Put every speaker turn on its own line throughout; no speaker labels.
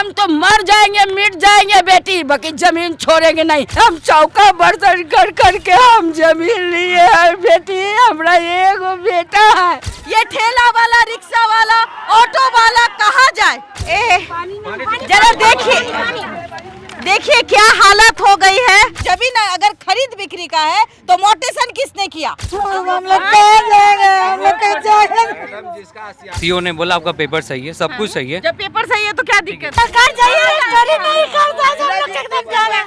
हम तो मर जाएंगे मिट जाएंगे बेटी, बाकी जमीन छोड़ेंगे नहीं। हम चौका बर्तन कर करके हम जमीन लिए है बेटी, हमारा एगो बेटा है।
ये ठेला वाला, रिक्शा वाला, ऑटो वाला कहाँ जाए? जरा देखिए क्या हालत हो गई है। जमीन अगर खरीद बिक्री का है तो मोटेशन किसने किया?
हम लोग
सीओ ने बोला आपका पेपर सही है, सब कुछ सही है।
जब पेपर सही है तो क्या दिक्कत?
सरकार चाहिए, चोरी नहीं करता, सब लोग एकदम जा रहे हैं।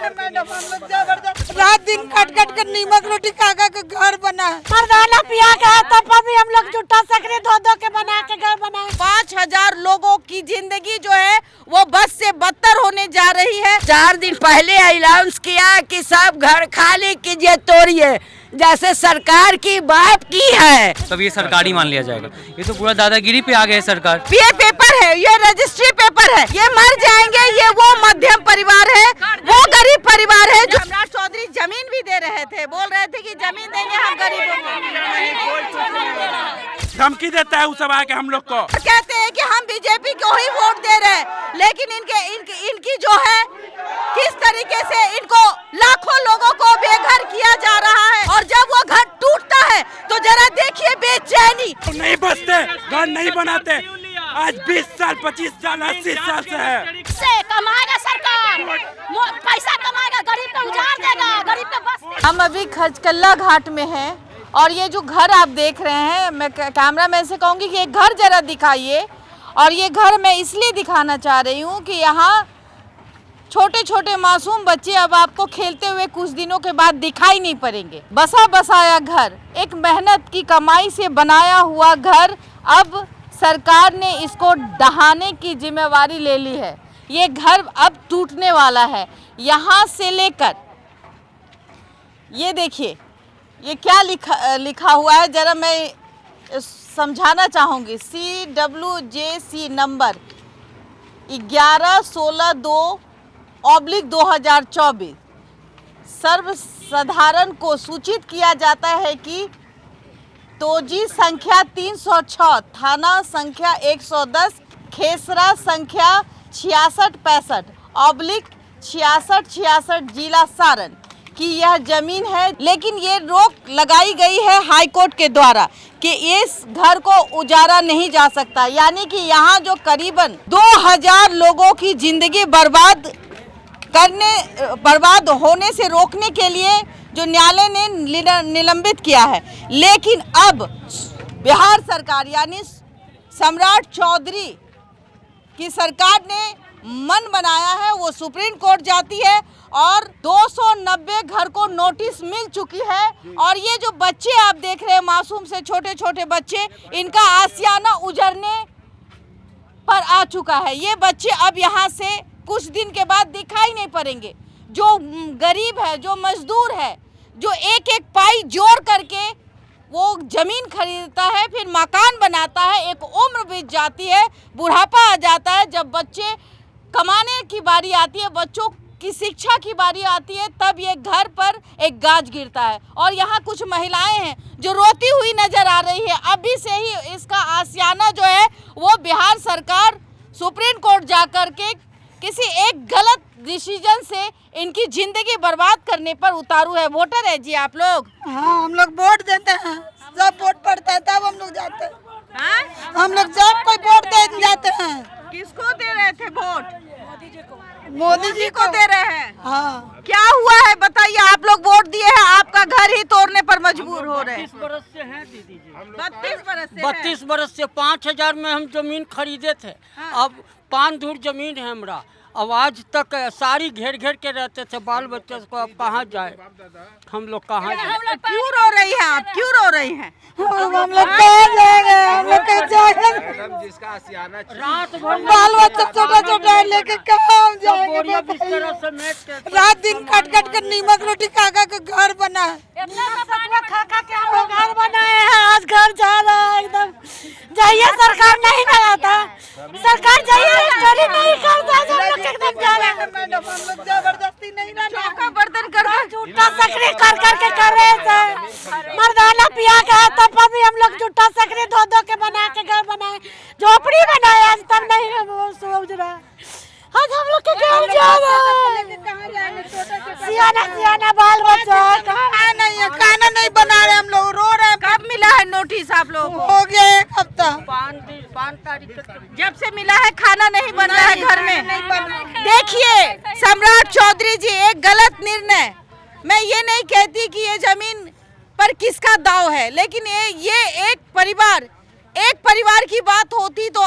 रात दिन कट कट कर नीमक रोटी खा खा के घर बना है। मर्दाना पिया का तब भी हम लोग जुटा सकरे धो के बना के घर बनाए।
5000 लोगों की जिंदगी जो है वो बस से बदतर होने जा रही है।
4 दिन पहले अनाउंस किया कि सब घर खाली कीजिए, तोड़िए, जैसे सरकार की बात की है।
तब ये सरकारी मान लिया जाएगा। ये तो पूरा दादागिरी पे आ गए सरकार।
ये पेपर है, ये रजिस्ट्री पेपर है। ये मर जाएंगे, ये वो मध्यम परिवार है, वो गरीब परिवार है। जो सम्राट चौधरी जमीन भी दे रहे थे, बोल रहे थे कि जमीन देंगे हम गरीबों को।
धमकी देता है उस सब आके हम लोग को।
कहते हैं कि हम बीजेपी को ही वोट दे रहे हैं, लेकिन इनकी जो है किस तरीके से इनको लाखों लोगों को बेघर किया जा रहा है। और जब वो घर टूटता है तो जरा देखिए बेचैनी।
नहीं बसते, घर नहीं बनाते। आज 20 साल, 25 साल, 80 साल से है।
से कमाएगा सरकार, पैसा कमाएगा, गरीब पे उजाड़ देगा, गरीब पे बस।
हम अभी खचकल्ला घाट में हैं और ये जो घर आप देख रहे हैं, मैं कैमरा मैन से कहूँगी कि ये घर जरा दिखाइए। और ये घर मैं इसलिए दिखाना चाह रही हूँ कि यहाँ छोटे छोटे मासूम बच्चे अब आपको खेलते हुए कुछ दिनों के बाद दिखाई नहीं पड़ेंगे। बसा बसाया घर, एक मेहनत की कमाई से बनाया हुआ घर, अब सरकार ने इसको ढहाने की जिम्मेवारी ले ली है। ये घर अब टूटने वाला है। यहाँ से लेकर ये देखिए ये क्या लिखा हुआ है, जरा मैं समझाना चाहूँगी। CWJC नंबर 11/16/2/2024 सर्वसाधारण को सूचित किया जाता है कि तोजी संख्या 306, थाना संख्या 110, खेसरा संख्या 6665/6666 जिला सारण कि यह जमीन है। लेकिन ये रोक लगाई गई है हाई कोर्ट के द्वारा कि इस घर को उजाड़ा नहीं जा सकता। यानी कि यहाँ जो करीबन 2000 लोगों की जिंदगी बर्बाद होने से रोकने के लिए जो न्यायालय ने निलंबित किया है। लेकिन अब बिहार सरकार यानी सम्राट चौधरी की सरकार ने मन बनाया है, वो सुप्रीम कोर्ट जाती है और 290 घर को नोटिस मिल चुकी है। और ये जो बच्चे आप देख रहे हैं, मासूम से छोटे छोटे बच्चे, इनका आशियाना उजड़ने पर आ चुका है। ये बच्चे अब यहाँ से कुछ दिन के बाद दिखाई नहीं पड़ेंगे। जो गरीब है, जो मजदूर है, जो एक एक पाई जोड़ करके वो जमीन खरीदता है, फिर मकान बनाता है, एक उम्र बीत जाती है, बुढ़ापा आ जाता है, जब बच्चे कमाने की बारी आती है, बच्चों की शिक्षा की बारी आती है, तब ये घर पर एक गाज गिरता है। और यहाँ कुछ महिलाएं हैं जो रोती हुई नजर आ रही है। अभी से ही इसका आशियाना जो है वो बिहार सरकार सुप्रीम कोर्ट जाकर के किसी एक गलत डिसीजन से इनकी जिंदगी बर्बाद करने पर उतारू है। वोटर है जी आप लोग?
हाँ, हम लोग वोट देते हैं, जब वोट पड़ता है तब हम लोग जाते हैं। हम लोग जब कोई वोट दे जाते हैं।
किसको दे रहे थे वोट?
मोदी जी
को दे रहे हैं।
हाँ।
क्या हुआ है बताइए? आप लोग वोट दिए हैं, आपका घर ही तोड़ने पर मजबूर हो रहे हैं।
32 बरस से हैं दीदी जी।
32
बरस से 5000 में हम जमीन खरीदे थे। अब 5 धूर जमीन है हमरा। अब आज तक सारी घेर घेर के रहते थे, बाल बच्चे को अब कहाँ जाए, हम लोग कहाँ जाए?
क्यों रो रही हैं आप? क्यों रो रही हैं?
हम लोग कहाँ जाएंगे, हम लोग कहाँ जाएंगे?
रात भर
बाल बच्चा छोटा छोटा लेके कहाँ हम जाएंगे?
बोरिया बिस्तर समेट के
रात दिन कट कट कर नीमक रोटी खा खा के घर बना है। खा खा के हम लोग घर बनाए हैं, आज घर जा रहा है एकदम। जाइए, सरकार नहीं बनाता, सरकार जाइए, चोरी नहीं करता, हम लोग एकदम जा रहे हैं। मैडम, हम लोग जबरदस्ती नहीं रहना,
चौका बर्तन कर
झूठा सकरी कर करके कर रहे थे। मर्दाना पिया का तब भी हम लोग झूठा सकरी धो के बना के घर बनाए, झोपड़ी बनाए, आज तक नहीं सोच रहा। हाँ, सियाना बाल बच्चा खाना नहीं बना रहे, हम लोग रो रहे हैं।
कब मिला है नोटिस आप लोगों को?
हो गया 1 हफ्ता।
5 तारीख तक
जब से मिला है खाना नहीं बन रहा है घर में। देखिए सम्राट चौधरी जी, एक गलत निर्णय। मैं ये नहीं कहती कि ये जमीन पर किसका दाव है, लेकिन ये एक परिवार की बात होती तो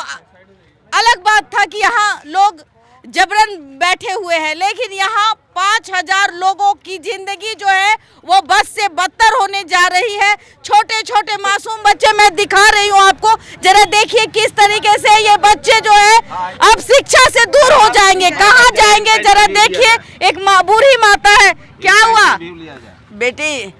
अलग बात था कि यहाँ लोग जबरन बैठे हुए हैं, लेकिन यहाँ 5000 लोगों की जिंदगी जो है वो बस से बदतर होने जा रही है। छोटे छोटे मासूम बच्चे, मैं दिखा रही हूँ आपको, जरा देखिए किस तरीके से ये बच्चे जो है अब शिक्षा से दूर हो जाएंगे। कहाँ जाएंगे जरा देखिए। एक बूढ़ी माता है, क्या हुआ
बेटी?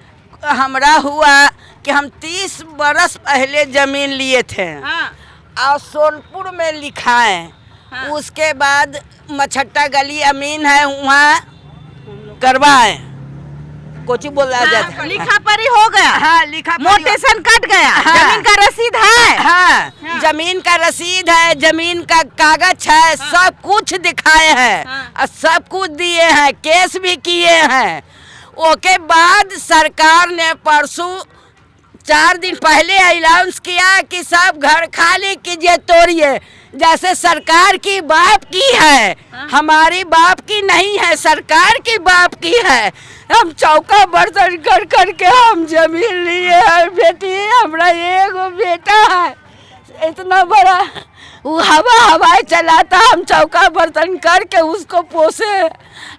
हमरा हुआ कि हम 30 बरस पहले जमीन लिए थे।
हाँ।
और सोनपुर में लिखा है।
हाँ।
उसके बाद मछट्टा गली अमीन है, वहाँ करवाए। कोची बोल रहा जाता है?
लिखा परी हो गया।
हाँ, लिखा
मोटेशन कट गया।
हाँ।
जमीन का रसीद है।
हाँ,
हाँ।
जमीन का रसीद है, जमीन का कागज है।
हाँ।
सब कुछ दिखाए हैं।
हाँ।
और सब कुछ दिए हैं, केस भी किए हैं। ओके बाद सरकार ने परसों 4 दिन पहले अनाउंस किया कि सब घर खाली कीजिए, तोड़िए। जैसे सरकार की बाप की है, हमारी बाप की नहीं है, सरकार की बाप की है। हम चौका बर्तन कर करके हम जमीन लिए हैं बेटी। हमारा एगो बेटा है इतना बड़ा, वो हवाई चलाता, हम चौका बर्तन करके उसको पोसे।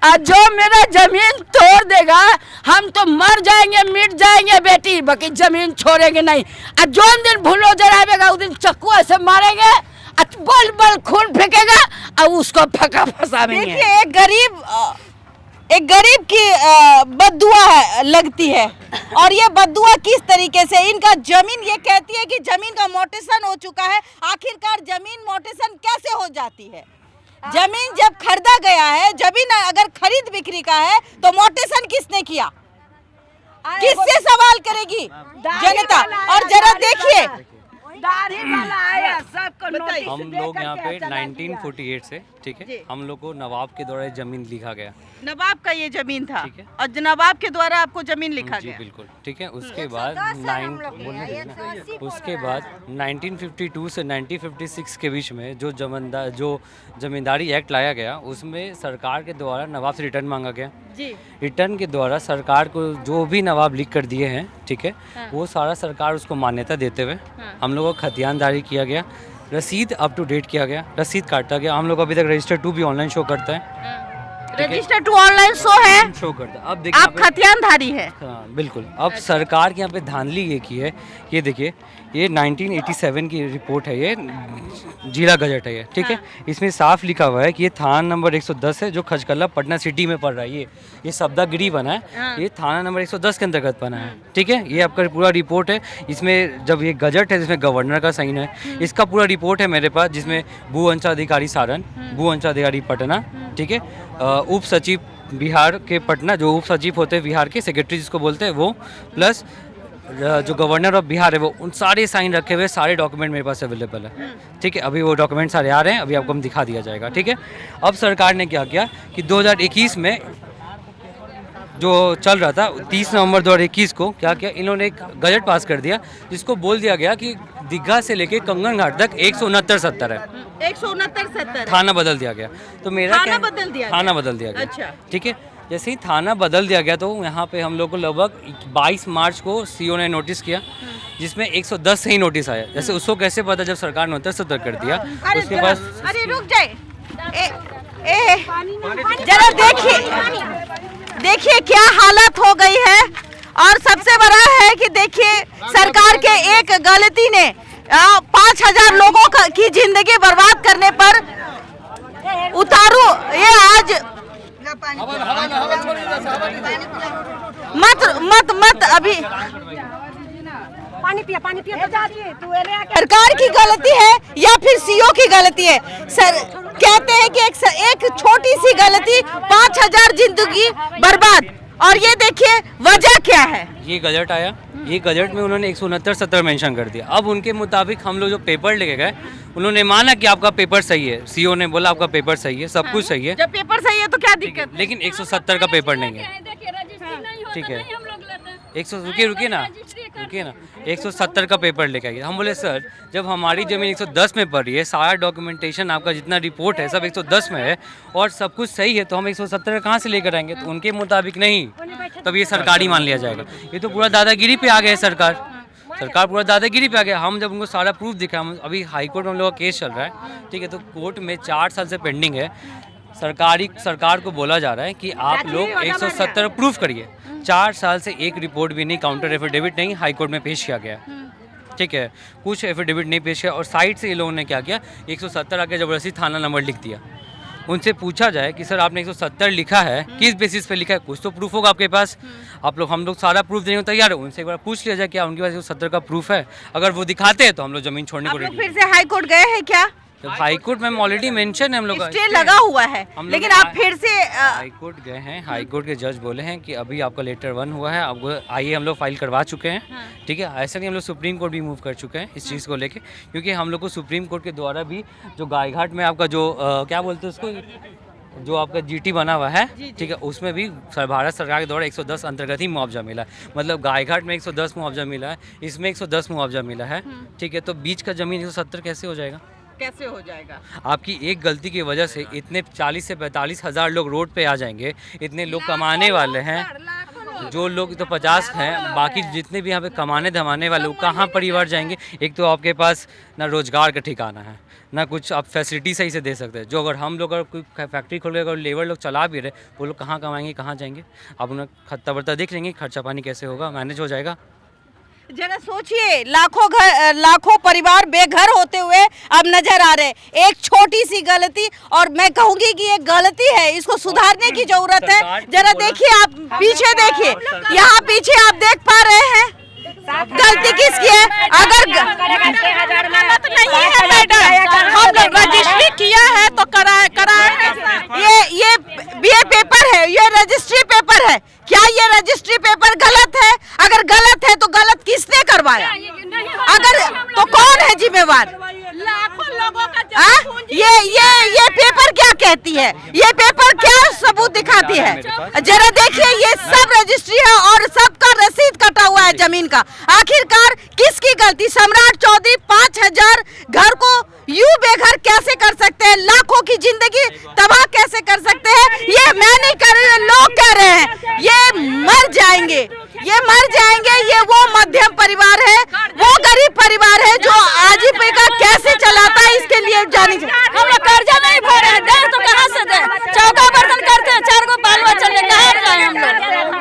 आज जो मेरा जमीन तोड़ देगा, हम तो मर जाएंगे, मिट जाएंगे बेटी, बाकी जमीन छोड़ेंगे नहीं। आज जो दिन भूलो जरावेगा उस दिन चक्कू ऐसे मारेंगे, बल बल खून फेंकेगा और उसको फका फंसावेंगे।
देखिए एक गरीब की बद्दुआ लगती है, और ये बद्दुआ किस तरीके से इनका जमीन, ये कहती है कि जमीन का मोटेशन हो चुका है। आखिरकार जमीन मोटेशन कैसे हो जाती है? जमीन जब खरीदा गया है, जमीन अगर खरीद बिक्री का है तो मोटेशन किसने किया? किससे सवाल करेगी जनता? और जरा देखिए
हम लोग यहाँ पे 1948 से, ठीक है, हम लोग को नवाब के द्वारा जमीन लिखा गया।
नवाब का ये जमीन था,
ठीक है।
और नवाब के द्वारा आपको जमीन लिखा
जी
गया।
बिल्कुल, ठीक है। उसके बाद 1952 से 1956 के बीच में जो जमींदारी एक्ट लाया गया, उसमें सरकार के द्वारा नवाब से रिटर्न मांगा गया।
जी।
रिटर्न के द्वारा सरकार को जो भी नवाब लिख कर दिए हैं, ठीक है, वो सारा सरकार उसको मान्यता देते हुए हम लोगों को खतियानदारी किया गया, रसीद अप टू डेट किया गया, रसीद काटा गया। हम लोग अभी तक रजिस्टर 2 भी ऑनलाइन शो करता है।
रजिस्टर 2 ऑनलाइन शो
करता है। अब देखिए
आप खतियानधारी है।
हाँ बिल्कुल। अब सरकार के यहाँ पे धांधली ये की है, ये देखिए, ये 1987 की रिपोर्ट है, ये जिला गजट है ये, ठीक है। इसमें साफ लिखा हुआ है कि ये थाना नंबर 110 है, जो खचकल्ला पटना सिटी में पड़ रहा है। ये सब्दागिरी बना है, ये थाना नंबर 110 के अंतर्गत बना है, ठीक है। ये आपका पूरा रिपोर्ट है। इसमें जब ये गजट है, जिसमें गवर्नर का साइन है, इसका पूरा रिपोर्ट है मेरे पास, जिसमें भू अंचलाधिकारी सारण, भू अंचलाधिकारी पटना, ठीक है, उप सचिव बिहार के पटना, जो उप सचिव होते हैं बिहार के, सेक्रेटरी जिसको बोलते हैं वो, प्लस जो गवर्नर ऑफ बिहार है वो, उन सारे साइन रखे हुए सारे डॉक्यूमेंट मेरे पास अवेलेबल है, ठीक है। अभी वो डॉक्यूमेंट सारे आ रहे हैं, अभी आपको हम दिखा दिया जाएगा, ठीक है। अब सरकार ने क्या किया कि 2021 में जो चल रहा था, 30 नवंबर 2021 को क्या किया, इन्होंने एक गजट पास कर दिया, जिसको बोल दिया गया कि दीघा से लेके कंगन घाट तक 169-70 है।
169-70
थाना बदल दिया गया। तो मेरा
थाना बदल दिया गया।
अच्छा, ठीक है। जैसे ही थाना बदल दिया गया, तो यहाँ पे हम लोग को लगभग 22 मार्च को सीओ ने नोटिस किया, जिसमें 110 से ही नोटिस आया। जैसे उसको कैसे पता, जब सरकार ने 69-70 कर दिया, उसके बाद
अरे रुक जाए, जरा देखिए क्या हालत हो गई है। और सबसे बड़ा है कि देखिए सरकार के एक गलती ने 5000 लोगों की जिंदगी बर्बाद करने पर उतारू। ये आज मत अभी
पानी पिया तो जाती तू।
सरकार की गलती है या फिर सीओ की गलती है? सर कहते हैं कि एक छोटी सी गलती 5000 जिंदगी बर्बाद। और ये देखिए वजह क्या है।
ये गजट आया, ये गजट में उन्होंने 169-70 मेंशन कर दिया। अब उनके मुताबिक हम लोग जो पेपर लेके गए, उन्होंने माना कि आपका पेपर सही है, सीओ ने बोला आपका पेपर सही है, सब कुछ सही है,
जब पेपर सही है तो क्या दिक्कत?
लेकिन 170 का पेपर नहीं है। ठीक है, 100 रुकिए ना 170 का पेपर लेके आइए। हम बोले सर जब हमारी ज़मीन 110 में पड़ रही है, सारा डॉक्यूमेंटेशन आपका जितना रिपोर्ट है सब 110 में है और सब कुछ सही है, तो हम 170 कहाँ से लेकर आएंगे? तो उनके मुताबिक नहीं, तब ये सरकारी मान लिया जाएगा। ये तो पूरा दादागिरी पे आ गए सरकार पूरा दादागिरी पे आ गया। हम जब उनको सारा प्रूफ दिखा, हम अभी हाई कोर्ट में हम लोग का केस चल रहा है, ठीक है, तो कोर्ट में 4 साल से पेंडिंग है। सरकार को बोला जा रहा है कि आप लोग 170 प्रूफ करिए। 4 साल से एक रिपोर्ट भी नहीं, काउंटर एफिडेविट नहीं हाई कोर्ट में पेश किया गया, ठीक है, कुछ एफिडेविट नहीं पेश किया। और साइड से ये लोगों ने क्या किया, 170 आके ज़बरदस्ती थाना नंबर लिख दिया। उनसे पूछा जाए कि सर आपने 170 लिखा है, किस बेसिस पे लिखा है? कुछ तो प्रूफ होगा आपके पास। हम लोग सारा प्रूफ देने को तैयार है। उनसे एक बार पूछ लिया जाए क्या उनके पास 170 का प्रूफ है। अगर वो दिखाते हैं तो हम लोग ज़मीन छोड़ने को
आप लोग
रेडी।
फिर से हाई कोर्ट गए हैं क्या?
तो हाई कोर्ट में ऑलरेडी मेंशन है हम लोग का,
स्टे लगा हुआ है, लेकिन आप फिर से
हाई कोर्ट गए हैं। हाई कोर्ट के जज बोले हैं कि अभी आपका लेटर 1 हुआ है, आपको आइए हम लोग फाइल करवा चुके हैं, ठीक है। ऐसा नहीं, हम लोग सुप्रीम कोर्ट भी मूव कर चुके हैं इस चीज़ को लेके, क्योंकि हम लोग को सुप्रीम कोर्ट के द्वारा भी जो गायघाट में आपका जो क्या बोलते हैं उसको, जो आपका जीटी बना हुआ है, ठीक है, उसमें भी भारत सरकार के द्वारा 110 अंतर्गत ही मुआवजा मिला है। मतलब गायघाट में 110 मुआवजा मिला है, इसमें 110 मुआवजा मिला है, ठीक है। तो बीच का ज़मीन 170 कैसे हो जाएगा?
कैसे हो जाएगा?
आपकी एक गलती की वजह से इतने 40 से 45 हज़ार लोग रोड पे आ जाएंगे। इतने लोग कमाने वाले हैं, जो लोग तो 50 हैं, बाकी जितने भी यहाँ पे कमाने धमाने वाले, वो कहाँ परिवार जाएंगे? एक तो आपके पास ना रोजगार का ठिकाना है, ना कुछ आप फैसिलिटी सही से दे सकते हैं। जो अगर हम लोग अगर कोई फैक्ट्री खोल के अगर लेबर लोग चला भी रहे, वो लोग कहाँ कमाएंगे, कहाँ जाएंगे? आप उन्हें खर्चा वर्ता देख लेंगे, खर्चा पानी कैसे होगा, मैनेज हो जाएगा।
जरा सोचिए, लाखों परिवार बेघर होते हुए अब नजर आ रहे। एक छोटी सी गलती, और मैं कहूंगी कि ये गलती है, इसको सुधारने की जरूरत है। जरा देखिए, आप पीछे देखिए, यहाँ पीछे आप देख पा रहे हैं गलती किसकी है? अगर गलत नहीं है मैडम, हम लोग रजिस्ट्री किया है तो कराए। ये पेपर है, ये रजिस्ट्री पेपर है। क्या ये रजिस्ट्री पेपर गलत है? अगर गलत है तो गलत किसने करवाया? अगर तो कौन है जिम्मेवार? लाखों लोगों का ये पेपर क्या कहती है? ये पेपर क्या सबूत दिखाती है? जरा देखिए, ये सब रजिस्ट्री है और सबका रसीद कटा हुआ है जमीन का। आखिरकार किसकी गलती? सम्राट चौधरी 5000 घर को यूं बेघर कैसे कर सकते हैं? लाखों की जिंदगी तबाह कैसे कर सकते हैं? ये मैं नहीं कर रही हूं, लोग कह रहे हैं। ये मर जाएंगे, ये मर जाएंगे। ये वो मध्यम परिवार है, वो गरीब परिवार है जो आजीविका कैसे चलाता है, इसके लिए जानी चाहिए।
हम लोग कर्जा नहीं भर रहे हैं, दे तो कहाँ से दे? चौका बर्तन करते हैं, 4 गो बाल बच्चा ले कहाँ जाए हम लोग?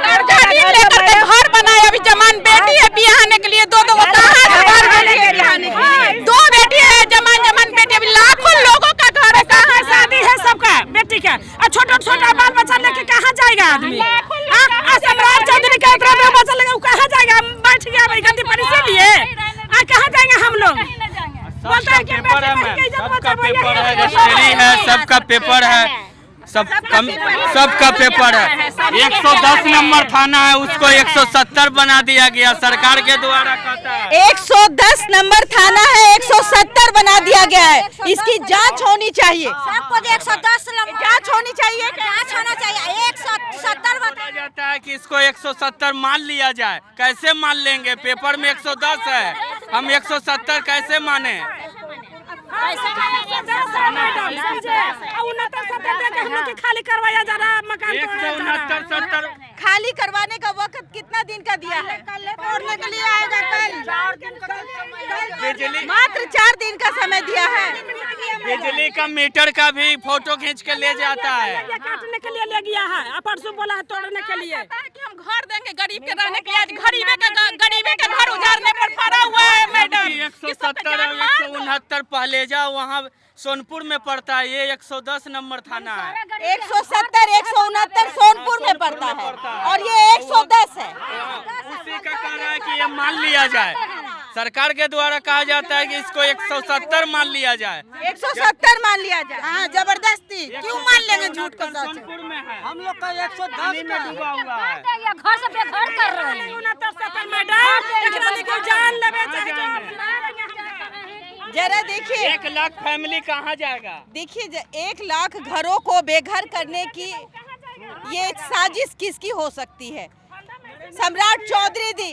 कर्जा नहीं लेकर के घर बनाए। अभी जमान बेटी है बियाहने के लिए, 2 कहाँ से घर बनेंगे बियाहने के लिए? 2 बेटी है, जमान बेटी। अभी लाखों लोगों का घर है, कहाँ
शादी है सबका बेटी का, और छोटा बाल बच्चा लेके कहाँ जाएगा आदमी? सम्राट चौधरी का इतना बच्चा लेके कहाँ जाएगा? बैठ गया भाई गद्दी पर, इसीलिए कहाँ जाएंगे हम लोग?
सबका पेपर है मैम, सबका पेपर है, रजिस्ट्री है, सबका पेपर है, सबका पेपर है। 110 नंबर थाना है, उसको 170 बना दिया गया सरकार के द्वारा। कहता है
110 नंबर थाना है, 170 बना दिया गया है। इसकी जांच होनी चाहिए।
सबको 110
जांच होनी चाहिए,
जांच होना चाहिए। 170
बोला जाता है कि इसको 170 मान लिया जाए। कैसे मान लेंगे? पेपर में 110 है, हम 170 कैसे माने?
खाली करवाया जा रहा है मकान,
169-70
खाली करवाने का वक्त कितना दिन का दिया है?
तोड़ने के लिए आएगा
बिजली
मात्र 4 दिन का समय दिया है।
बिजली का मीटर का भी फोटो खींच के ले जाता है।
काटने के लिए ले गया है, परसों बोला है तोड़ने के लिए।
कि हम घर देंगे गरीब के रहने के लिए, आज गरीबे का घर उजाड़ने पर पड़ा हुआ है मैडम।
170 और 169 पहले जाओ, वहाँ सोनपुर में पड़ता है। ये 110 नंबर थाना है।
170 169 सोनपुर में पड़ता है और ये 110 है।
उसी का कह रहा है कि ये मान लिया जाए। सरकार के द्वारा कहा जाता है कि इसको 170 मान लिया जाए।
170 मान लिया जाए।
हाँ, जबरदस्ती क्यों मान लेंगे? झूठ का सच है।
सोनपुर में है,
हम लोग का 110
पानी में डूबा हुआ है।
घर से बेघर कर रहे हैं।
जरा देखिए
1 लाख फैमिली कहाँ जाएगा?
देखिए 1 लाख घरों को बेघर करने की ये साजिश किसकी हो सकती है? सम्राट चौधरी दी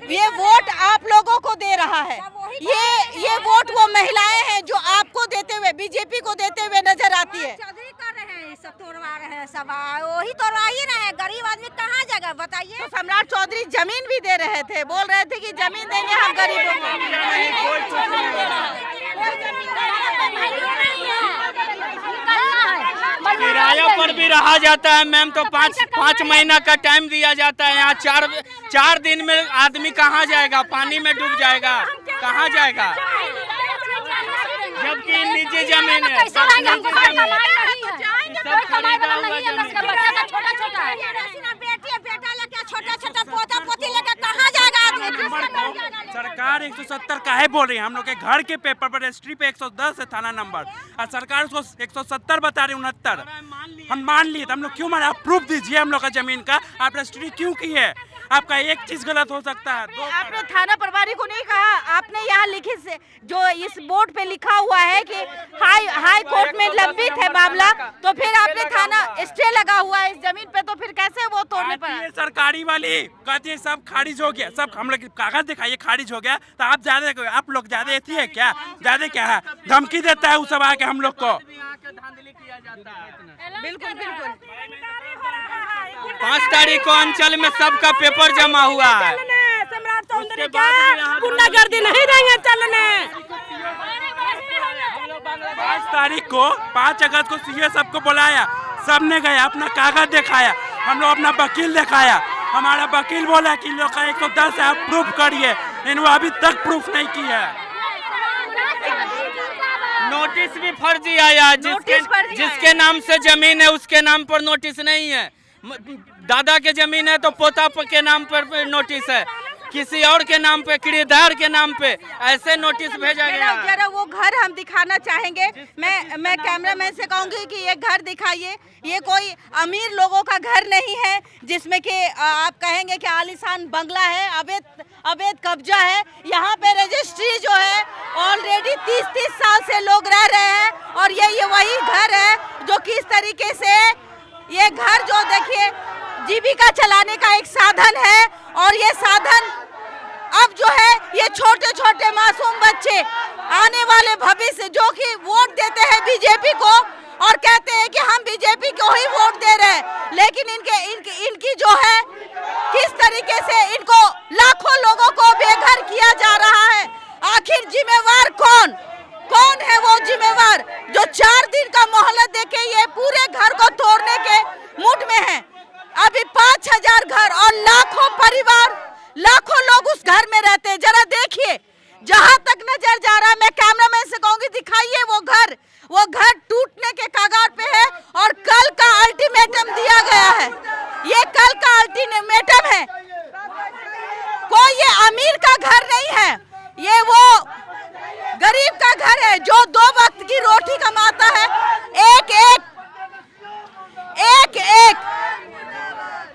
ये वोट आप लोगों को दे रहा है। ये वोट वो महिलाएं हैं जो आपको देते हुए, बीजेपी को देते हुए नजर आती है।
चौधरी कर रहे हैं, सब तोड़वा रहे हैं, सब वही तोड़वा ही रहे हैं। गरीब आदमी कहाँ जाएगा बताइए?
तो सम्राट चौधरी जमीन भी दे रहे थे, बोल रहे थे कि जमीन देंगे हम गरीबों को।
किराया पर भी रहा जाता है मैम, तो 5 महीना का टाइम दिया जाता है। यहाँ 4 दिन में आदमी कहाँ जाएगा? पानी में डूब जाएगा, कहाँ जाएगा? जबकि निजी जमीन है, सब खरीदा हुआ
छोटा पोता पोती लेकर कहाँ जाएगा आदमी?
सरकार 170 काहे बोल रही है? हम लोग के घर के पेपर पर रजिस्ट्री पे 110 है थाना नंबर, और सरकार उसको 170 बता रही, 69 हम मान लिए। तो हम लोग क्यों माने? आप प्रूफ दीजिए हम लोग का जमीन का, आप रजिस्ट्री क्यों की है? आपका एक चीज गलत हो सकता है।
आपने थाना प्रभारी को नहीं कहा? आपने यहाँ लिखित से जो इस बोर्ड पे लिखा हुआ है कि हाई कोर्ट में लंबित है मामला, तो फिर आपने थाना स्टे लगा हुआ है इस जमीन पे, तो फिर कैसे वो तोड़ने पड़ा?
ये सरकारी वाली कहती है सब खारिज हो गया, सब हम लोग कागज दिखाइए खारिज हो गया। तो आप लोग ज्यादा एथी है क्या? ज्यादा क्या है? धमकी देता है वो सब आके हम लोग को।
बिल्कुल बिल्कुल
5 तारीख को अंचल में सबका पेपर जमा हुआ है।
सम्राट चौधरी क्या गुंडागर्दी नहीं देंगे चलने।
5 तारीख को 5 अगस्त को सीए सबको बुलाया, सबने गए अपना कागज दिखाया, हम लोग अपना वकील दिखाया। हमारा वकील बोला कि लोग का 110 है, आप प्रूफ करिए, लेकिन वो अभी तक प्रूफ नहीं किया है।
नोटिस भी फर्जी आया, जिसके नाम से जमीन है उसके नाम पर नोटिस नहीं है। दादा के जमीन है तो पोता के नाम पर नोटिस है, किसी और के नाम पे, किराएदार के नाम पे ऐसे नोटिस भेजा गया।
जरा वो घर हम दिखाना चाहेंगे। मैं कैमरामैन से कहूंगी कि ये घर दिखाइए। ये कोई अमीर लोगों का घर नहीं है जिसमें कि आप कहेंगे कि आलीशान बंगला है, अवैध कब्जा है। यहाँ पे रजिस्ट्री जो है ऑलरेडी 30 साल से लोग रह रहे हैं, और ये वही घर है जो किस तरीके से ये घर जो देखिए जीविका चलाने का एक साधन है, और ये साधन अब जो है ये छोटे छोटे मासूम बच्चे आने वाले भविष्य जो कि वोट देते हैं बीजेपी को और कहते हैं कि हम बीजेपी को ही वोट दे रहे हैं, लेकिन इनकी जो है किस तरीके से इनको लाखों लोगों को बेघर किया जा रहा है। आखिर जिम्मेवार कौन है? वो जिम्मेवार जो 4 दिन का मोहलत देके ये पूरे घर को तोड़ने के मूड में है। अभी 5000 घर और लाखों परिवार, लाखों लोग उस घर में रहते हैं। जरा देखिए, जहां तक नजर जा रहा है, मैं कैमरामैन से कहूंगी दिखाइए वो घर टूटने के कगार पे है, और कल का अल्टीमेटम दिया गया है। ये कल का अल्टीमेटम है, कोई ये अमीर का घर नहीं है, ये वो गरीब का घर है जो 2 वक्त की रोटी कमाता है। एक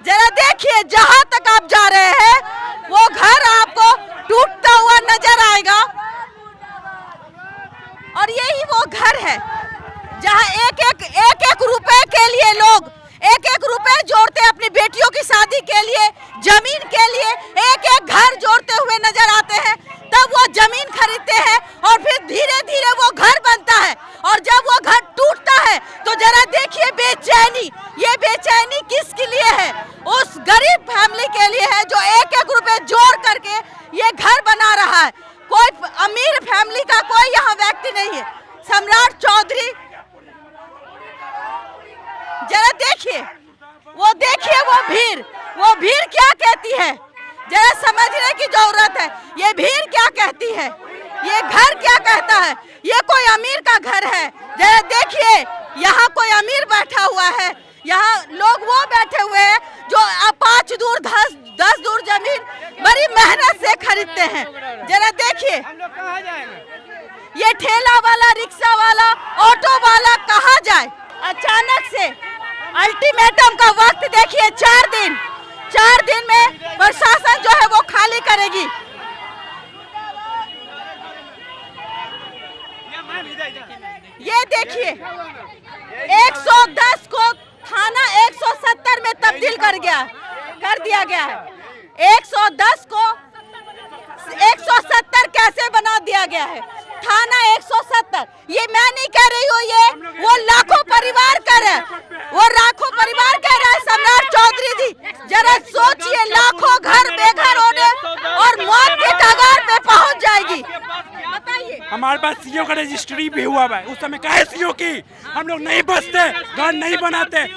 जरा देखिए, जहां तक आप जा रहे हैं वो घर आपको टूटता हुआ नजर आएगा, और यही वो घर है जहां एक रुपए के लिए लोग एक रुपए जोड़ते हैं अपनी बेटियों की शादी के लिए, जमीन के लिए एक घर जोड़ते हुए नजर आते हैं। तब वो जमीन खरीदते हैं और फिर धीरे धीरे वो घर बनता है, और जब वो घर टूटता है तो जरा देखिए बेचैनी, ये बेचैनी किसके लिए है? उस गरीब फैमिली के लिए है जो एक रुपए जोड़ करके ये घर बना रहा है। कोई अमीर फैमिली का कोई यहाँ व्यक्ति नहीं है। सम्राट चौधरी, जरा देखिए वो भीड़ क्या कहती है, जरा समझने की जरूरत है। ये भीड़ क्या कहती है, ये घर क्या कहता है? ये कोई अमीर का घर है। जरा देखिए, यहाँ कोई अमीर बैठा हुआ है, यहाँ लोग वो बैठे हुए हैं जो 5 दूर 10 दूर जमीन बड़ी मेहनत से खरीदते हैं। जरा देखिए, ये ठेला वाला, रिक्शा वाला, ऑटो वाला कहाँ जाए? अचानक से अल्टीमेटम का वक्त देखिए 4 दिन, 4 दिन में प्रशासन जो है वो खाली करेगी। ये देखिए 110 को थाना 170 में तब्दील कर दिया गया है। 110 को 170 कैसे बना दिया गया है? थाना 170, ये मैं नहीं कह रही हूँ, ये वो लाखों परिवार कर रहे हैं, वो लाखों परिवार कह रहे हैं। सम्राट चौधरी जी जरा सोचिए, लाखों घर बेघर होने और मौत के कगार पे पहुंच जाएगी। बताइए,
हमारे पास सीओ का रजिस्ट्री भी हुआ है, उस समय काहे सीओ की? हम लोग नहीं बसते, घर नहीं बनाते।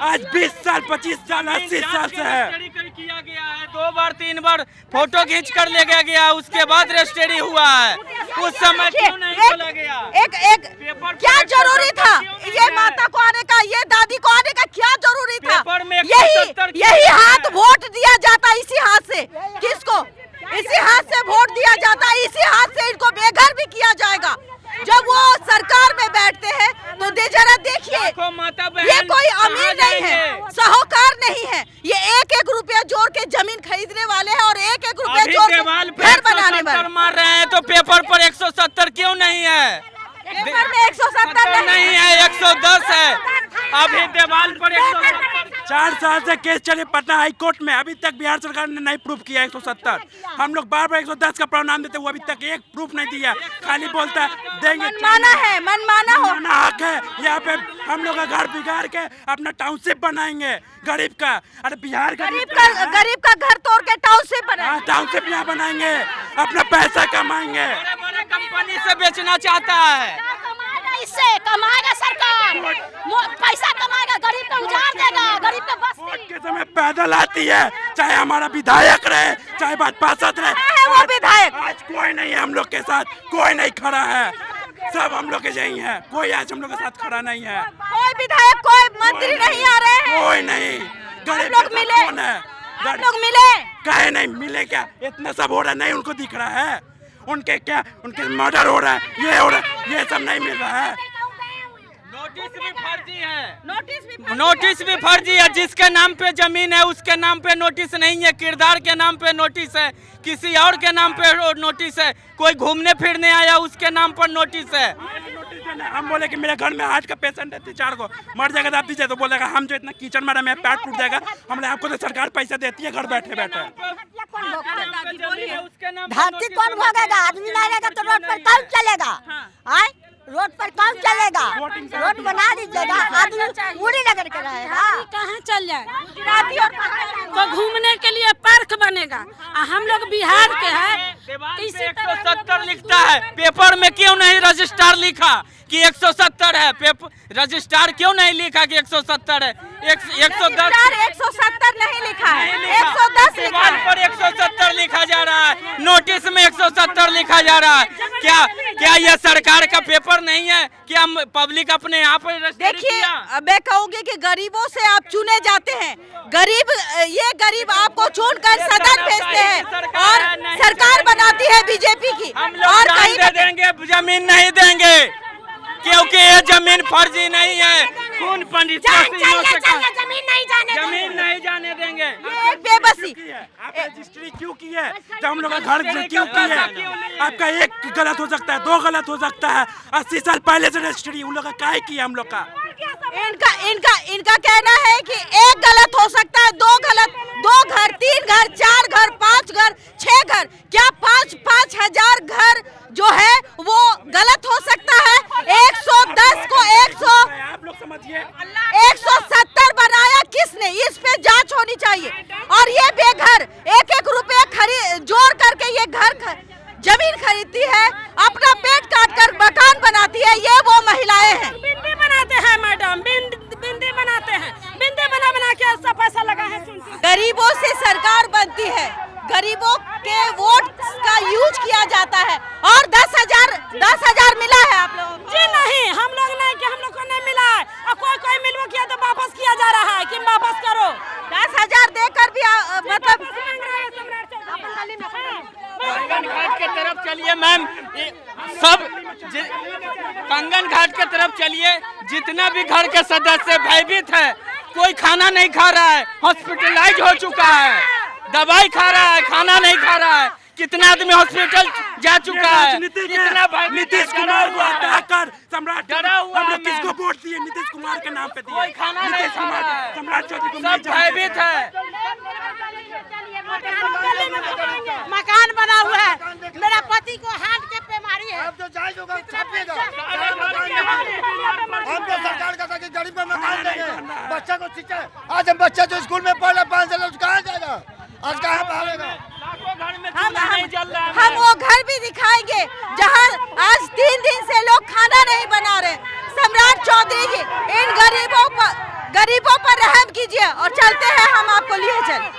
आज 20 साल 25 साल 80 साल से है।
किया गया है 2 बार 3 बार फोटो खींच कर ले गया, उसके बाद रजिस्ट्री हुआ है। उस समय क्यों नहीं बोला गया?
एक क्या जरूरी था ये माता को आने का, ये दादी को आने का क्या जरूरी था? यही हाथ वोट दिया जाता, इसी हाथ से किसको? इसी हाथ से वोट दिया जाता, इसी हाथ से इनको बेघर भी किया जाएगा। जब वो सरकार में बैठते हैं तो जरा देखिए, ये कोई अमीर नहीं है, साहूकार नहीं है, ये 1-1 रुपया जोड़ के जमीन खरीदने वाले हैं और 1-1 रुपया जोड़ के घर बनाने वाले।
मार रहे हैं तो पेपर पर 170 क्यों नहीं है?
पेपर में 170
नहीं है, 110 है। अभी देवाल पर 170।
4 साल से केस चले पटना हाई कोर्ट में, अभी तक बिहार सरकार ने नहीं प्रूफ किया 170। हम लोग बार बार 110 का प्रणाम देते, वो अभी तक एक प्रूफ नहीं दिया, खाली बोलता है देंगे।
मनमाना
हक है। यहाँ पे हम लोग का घर बिगाड़ के अपना टाउनशिप बनाएंगे गरीब का। अरे बिहार
गरीब का घर तोड़ के टाउनशिप बनाएंगे,
टाउनशिप यहाँ बनाएंगे, अपना पैसा कमाएंगे।
बड़े कंपनी से बेचना चाहता है,
इससे कमाएगा सरकार, पैसा कमाएगा, गरीब को उजाड़ देगा, गरीब को बस
वोट के समय पैदल आती है, चाहे हमारा विधायक रहे, चाहे पार्षद रहे।
वो विधायक
आज कोई नहीं है हम लोग के साथ, कोई नहीं खड़ा है, सब हम लोग के यही है, कोई आज हम लोग के साथ खड़ा नहीं है।
कोई विधायक, कोई मंत्री नहीं आ रहे हैं,
कोई नहीं। गरीब
लोग मिले,
कौन है?
लोग मिले,
कहे नहीं मिले क्या? इतना सब हो रहा नहीं, उनको दिख रहा है? उनके क्या, उनके मर्डर हो रहा है, ये हो रहा है, ये सब नहीं मिल रहा है।
नोटिस भी फर्जी है, नोटिस भी फर्जी है। जिसके नाम पे जमीन है उसके नाम पे नोटिस नहीं है, किरदार के नाम पे नोटिस है, किसी और के नाम पे नोटिस है, कोई घूमने फिरने आया उसके नाम पर नोटिस है।
हम बोले कि मेरे घर में हार्ट का पेशेंट है 3-4 को, मर जाएगा तो आप दीजिए, तो बोलेगा हम जो इतना कीचड़ मारा मेरा पैर टूट जाएगा। हमने आपको तो सरकार पैसा देती है घर बैठे बैठे।
धरती कौन भोगेगा? आदमी नहीं रहेगा तो रोड पर कौन चलेगा? आए रोड पर कौन चलेगा? रोड बना दीजिएगा, आदमी मुड़ी लगा के रहेगा।
कहाँ चल जाए? तो घूमने के लिए पार्क बनेगा। हम लोग बिहार के हैं,
इसी 170 लिखता है, पेपर में क्यों नहीं रजिस्ट्रार लिखा कि 170 है? पेपर रजिस्ट्रार क्यों नहीं लिखा कि 170 है? 110
170 नहीं लिखा है, 110 लिखा है।
पर 170 लिखा जा रहा है, नोटिस में 170 लिखा जा रहा है। क्या यह सरकार का पेपर नहीं है? क्या पब्लिक अपने यहाँ पर?
देखिए, मैं कहूँगी कि गरीबों से आप चुने जाते हैं, ये गरीब आपको चुनकर सदन भेजते हैं और सरकार बनाती है बीजेपी की।
हम लोग कहीं दे देंगे, जमीन नहीं देंगे क्योंकि ये जमीन फर्जी नहीं है। कौन पंडित
जमीन
नहीं जाने देंगे?
एक बेबसी।
आप रजिस्ट्री क्यों की है? जब हम लोग का घर क्यों की है? आपका एक गलत हो सकता है, 2 गलत हो सकता है, 80 साल पहले से रजिस्ट्री उन लोग का काहे किया हम लोग का?
इनका कहना है कि 1 गलत हो सकता है, 2 गलत, 2 घर, 3 घर, 4 घर, 5 घर, 6 घर, क्या 5-5 हजार घर जो है वो गलत हो सकता है? 110 को 170 बनाया किसने? इस पे जांच होनी चाहिए। और ये बेघर 1-1 रुपया जोड़ करके ये जमीन खरीदती है, अपना पेट काट कर मकान बनाती है, ये वो महिलाएं हैं।
बिंदी बनाते हैं मैडम, बिंदी बनाते हैं, बिंदी बना के ऐसा पैसा लगा है।
गरीबों से सरकार बनती है, गरीबों के वोट का यूज किया जाता है। और 10,000 मिला है आप लोगों को?
जी नहीं, हम लोग नहीं, कि हम लोग को नहीं मिला है। और कोई मिलवा किया तो वापस किया जा रहा है कि वापस करो।
10,000 देकर भी मतलब
घाट के तरफ चलिए मैम, सब कंगन घाट के तरफ चलिए, जितना भी घर के सदस्य भयभीत है, कोई खाना नहीं खा रहा है, हॉस्पिटलाइज हो चुका है, दवाई खा रहा है, खाना नहीं खा रहा है, कितना आदमी हॉस्पिटल जा चुका है, कितना
नीतीश कुमार को हटाकर सम्राट
डरा हुआ
हम लोग
है।
किसको वोट दिए? नीतीश कुमार के नाम पे दिए।
कोई खाना नहीं
नीतीश
खा
कुमार
रहा है,
सम्राट चौधरी को
सब
नहीं जानते।
भयभीत है।
मकान बना हुआ है, मेरा पति को हार्ट के बीमारी है।
अब तो जायज होगा, छापिएगा। हम तो सरकार का था कि गरीब में मकान देंगे, बच्चा को शिक्षा। आज हम बच्चा जो स्कूल में पढ़ रहा 5 साल, कहाँ जाएगा? आज कहाँ भागेगा?
हम वो घर भी दिखाएंगे जहां आज 3 दिन से लोग खाना नहीं बना रहे। सम्राट चौधरी जी, इन गरीबों पर रहम कीजिए और चलते हैं हम आपको लिए चल।